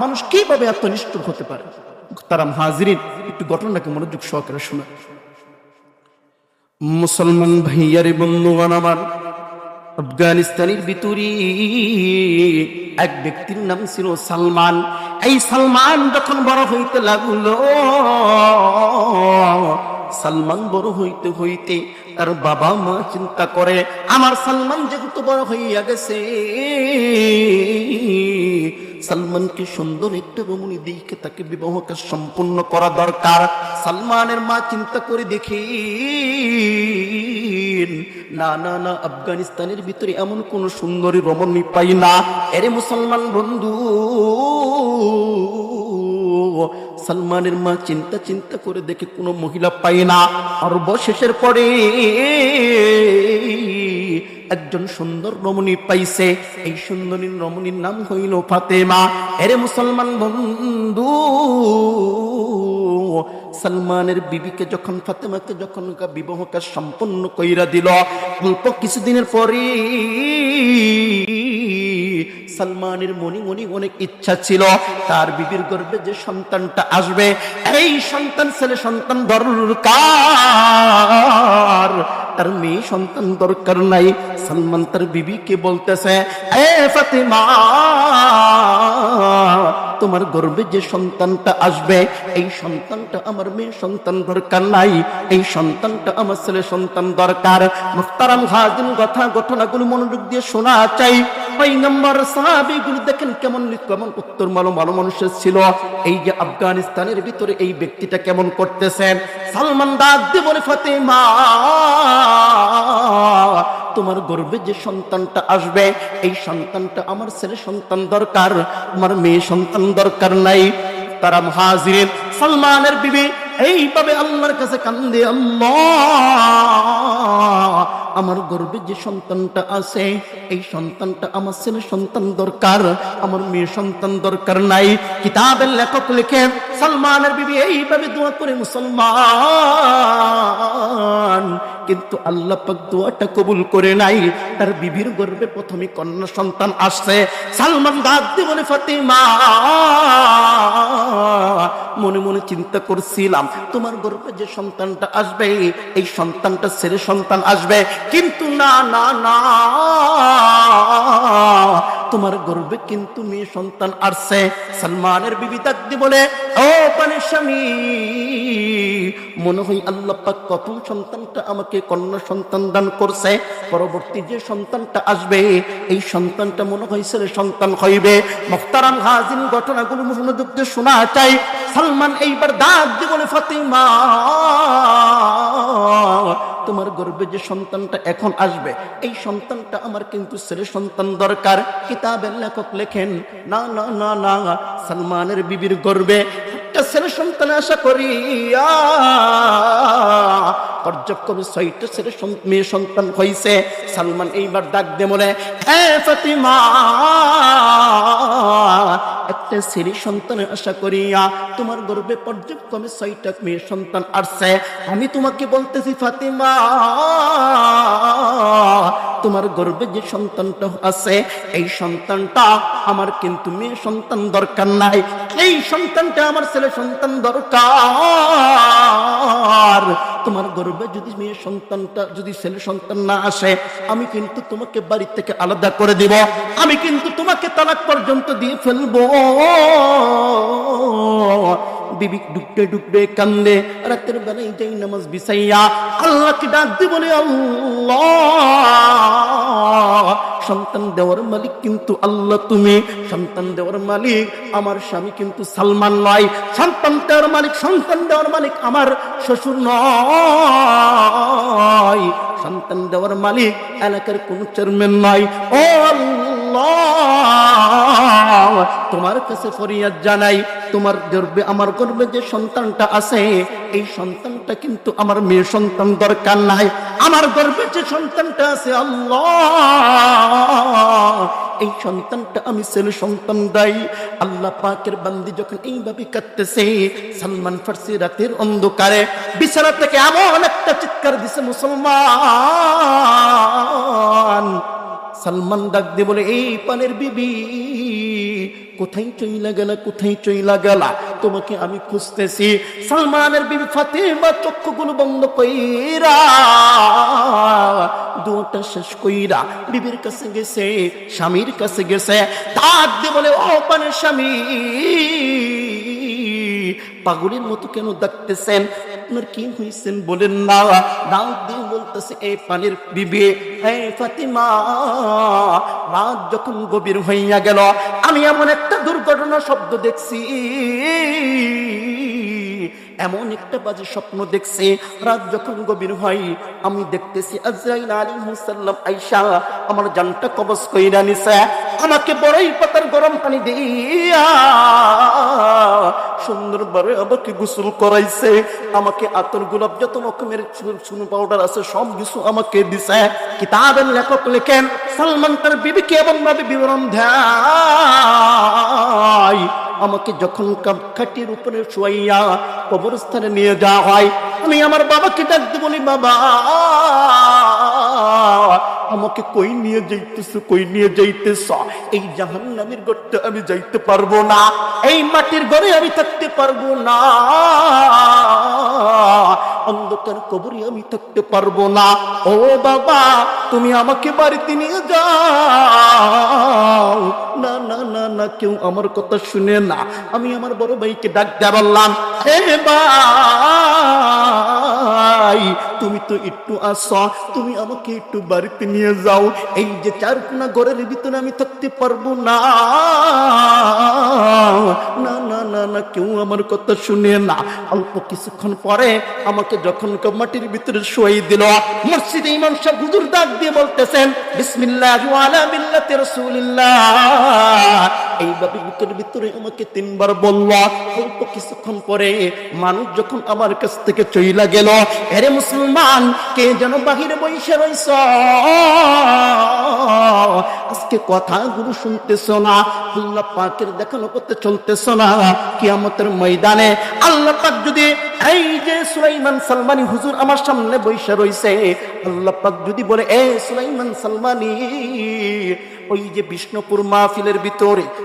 মানুষ কিভাবে এত নিষ্ঠুর হতে পারে? তারা হাজিরিন, একটু ঘটনাকে মনোযোগ সহকারে শোনা। মুসলমান ভাইয়ারে বন্ধুগণ আমার, আফগানিস্তানের ভিতরে এক ব্যক্তির নাম ছিল সালমান। এই সালমান যখন বড় হইতে লাগলো, সালমান বড় হইতে হইতে তার বাবা মা চিন্তা করে, আমার সালমান যেহেতু বড় হইয়া গেছে, সালমানকে সুন্দর একটা রমণী দেখে তাকে বিবাহকে সম্পূর্ণ করা দরকার। সালমানের মা চিন্তা করে দেখি, না না না, আফগানিস্তানের ভিতরে এমন কোন সুন্দরী রমণী পাই না। এরে মুসলমান বন্ধু, সালমানের মা চিন্তা করে দেখে কোনো মহিলা পাই না। সর্বশেষের পরে একজন সুন্দর রমণী পাইছে। এই সুন্দরী রমণীর নাম হইল ফাতেমা। এরে মুসলমান বন্ধু, সালমানের বিবিকে যখন, ফাতেমাকে যখন বিবাহ কাজ সম্পন্ন কইরা দিল, অল্প কিছুদিনের পরে সালমানের মনে মনে অনেক ইচ্ছা ছিল তার বিবির গর্ভে যে সন্তানটা আসবে, এই সন্তান ছেলে সন্তান দরকার, তার মেয়ে সন্তান দরকার নাই। সালমান তার বিবিকে বলতেছে, এ ফাতেমা, তোমার গর্ভে যে সন্তানটা আসবে, এই সন্তানটা আমার মেয়ে সন্তান দরকার নাই, এই সন্তানটা আমার ছেলে সন্তান দরকার। মুহতারাম হাজির, ঘটনাগুলো মনোযোগ দিয়ে শোনা চাই। ওই নম্বর সাহাবীগুলো দেখেন কেমন উত্তর ভালো মানুষের ছিল। এই যে আফগানিস্তানের ভিতরে এই ব্যক্তিটা কেমন করতেছেন। সালমান ডাক দিয়ে বলে, ফাতেমা, তোমার গর্ভে যে সন্তানটা আসবে, এই সন্তানটা আমার ছেলে সন্তান দরকার, আমার মেয়ে সন্তান দরকার নাই। তারা মুহাজিরিন, সালমানের বিবি এইভাবে আল্লাহর কাছে কান্দে, আল্লাহ, আমার গর্ভে যে সন্তানটা আছে, এই সন্তানটা আমার ছেলে সন্তান দরকার, আমার মেয়ে সন্তান দরকার নাই। কিতাবের লেখক লিখে, সালমানের বিবি এইভাবে দোয়া করে মুসলমান, কিন্তু আল্লাহ পাক দোয়াটা কবুল করে নাই। তার বিবির গর্ভে প্রথমে কন্যা সন্তান আসছে। সালমান ডাক দিয়ে বলে, ফাতেমা, মনে মনে চিন্তা করছিলাম তোমার গর্ভে যে সন্তানটা আসবে, এই সন্তানটা ছেলে সন্তান আসবে, কিন্তু না না না, তোমার গর্ভে কিন্তু মেয়ে সন্তান আসছে। সালমানের বিবি ডাক দিয়ে বলে, ও পানের স্বামী, মনে হয় আল্লাহ পাক প্রথম সন্তানটা আমাকে কন্যা সন্তান দান করছে, পরবর্তী যে সন্তানটা আসবে, এই সন্তানটা মনে হয় ছেলে সন্তান হইবে। মুহতারাম হাজির, ঘটনাগুলো মনোযোগ দিয়ে শোনা চাই। সালমান এইবার ডাক দিয়ে বলে, ফাতেমা, তোমার গর্ভে যে সন্তানটা এখন আসবে, এই সন্তানটা আমার কিন্তু ছেলে সন্তান দরকার। কিতাবের লেখক লেখেন, না না না না, সালমানের বিবির গর্ভে একটা ছেলে সন্তান আশা করিয়া পর্যায়ক্রমে 6টা ছেলে মেয়ে সন্তান হয়েছে। সালমান এইবার ডাক দিয়ে বলে, হে ফাতেমা, একটা ছেলে সন্তানের আশা করিয়া তোমার গর্ভে পর্যায়ক্রমে 6টা মেয়ে সন্তান আসছে। আমি তোমাকে বলতেছি ফাতেমা, তোমার গর্ভে যে সন্তানটা আছে, এই সন্তানটা আমার কিন্তু মেয়ে সন্তান দরকার নাই, এই সন্তানটা আমার ছেলে সন্তান দরকার। তোমার গর্ভে যদি মেয়ে সন্তানটা, যদি ছেলে সন্তান না আসে, আমি কিন্তু তোমাকে বাড়ি থেকে আলাদা করে দিব, আমি কিন্তু তোমাকে তালাক পর্যন্ত দিয়ে ফেলবো। বিবি ডুববে কান্দে, রাতের বেলায় যাই নামাজ বিছাইয়া আল্লাহকে ডাক দিয়ে বলে, আল্লাহ, সন্তান দেওয়ার মালিক কিন্তু আল্লাহ, তুমি সন্তান দেওয়ার মালিক, আমার স্বামী কিন্তু সালমান নয়, সন্তান দেওয়ার মালিক আমার শ্বশুর নয়, সন্তান দেওয়ার মালিক এলাকার কোন চেয়ারম্যান নয়। ও আল্লাহ, তোমার কাছে ফরিয়াদ জানাই, তোমার গর্ভে, আমার গর্ভে যে সন্তানটা আছে, এই সন্তানটা কিন্তু আমার মেয়ে সন্তান দরকার নাই, আমার গর্ভে যে সন্তানটা আছে, আল্লাহ, এই সন্তানটা আমি ছেলে সন্তান দাই। আল্লাহ পাকের বান্দি যখন এইভাবে কাঁদতেছে, সালমান ফার্সি রাতের অন্ধকারে বিছানা থেকে এমন একটা চিৎকার দিছে, মুসলমান। সালমান ডাক দিয়ে বলে, এই পানের বিবি কোথায় চইলা গেলা, কোথায় চইলা গেলা, তোমাকে আমি খুঁজতেছি। সালমানের বিবি ফাতেমা চক্ষুগুলো বন্ধ কইরা দুটা শেষ কইরা বিবির কাছে গেছে, স্বামীর কাছে গেছে। ডাক দিয়ে বলে, ও পানের স্বামী, পাগলের মতো কেন ডাকতেছেন? আপনার কি হয়েছেন বলেন না। ডাক দিয়ে বলতেছে, এই পানির বিবি, এই ফাতিমা, রাত যখন গভীর হইয়া গেল, আমি এমন একটা দুর্ঘটনা শব্দ দেখছি, এমন একটা বাজে স্বপ্ন দেখছি। রাত যখন গভীর হয়, আমি দেখতেছি আজরাইল আলাইহিস সালাম আয়েশা আমার জানটা কবজ কইরা নিছে। আমাকে বড়ই পাতার গরম পানি দিয়া সুন্দরভাবে আমাকে গোসল করাইছে। আমাকে আতর গোলাপ যত রকমের চুন পাউডার আছে সব কিছু আমাকে দিছে। কিতাবের লেখক লেখেন, সালমান তার বিবিকে এমন ভাবে বিবরণ দেয়, আমাকে যখন খাটির উপরে শুয়াইয়া কবরস্থানে নিয়ে যাওয়া হয়, আমি আমার বাবাকে ডাকতে বলি, বাবা আমাকে কই নিয়ে যাইতেছ, কই নিয়ে যাইতেছ? এই জাহান্নামের ঘরটা আমি যাইতে পারবো না, এই মাটির ঘরে আমি থাকতে পারবো না, অন্ধকার কবরে আমি থাকতে পারবো না। ও বাবা, তুমি আমাকে বাড়িতে নিয়ে যাও। না না না না, কেউ আমার কথা শুনে না। আমি আমার বড় ভাইকে ডাক দিয়ে বললাম, হে ভাই, তুমি তো একটু আসো, তুমি আমাকে একটু বাড়িতে নিয়ে যাও। এই যে চারকোনা ঘরের ভিতরে আমি থাকতে পারবো না। না না না না, কেউ আমার কথা শুনে না। অল্প কিছুক্ষণ পরে আমাকে যখন মাটির ভিতরে শুয়াই দিল, মসজিদে ইমাম সাহেব হুজুর ডাক দিয়ে বলতেছেন, বিসমিল্লাহি ওয়া আলা মিল্লাতি রাসূলিল্লাহ। এইভাবে বুকের ভিতরে আমাকে 3 বার বলল। অল্প কিছুক্ষণ পরে মানুষ যখন আমার কাছ থেকে চইলা গেল, আরে মুসলমান, কে যেন বাহিরে বসে রইছ, আজকে কথাগুলো শুনতেছ না, আল্লাহ পাকের দেখানো পথে চলতেছ না। কিয়ামতের ময়দানে আল্লাহ পাক যদি এই যে সুলাইমান সালমানি হুজুর আমার সামনে বসে রইছে, আল্লাহ পাক যদি বলে, এ সুলাইমান সালমানি, ওই যে বিষ্ণুপুর মাহফিলের ভিতরে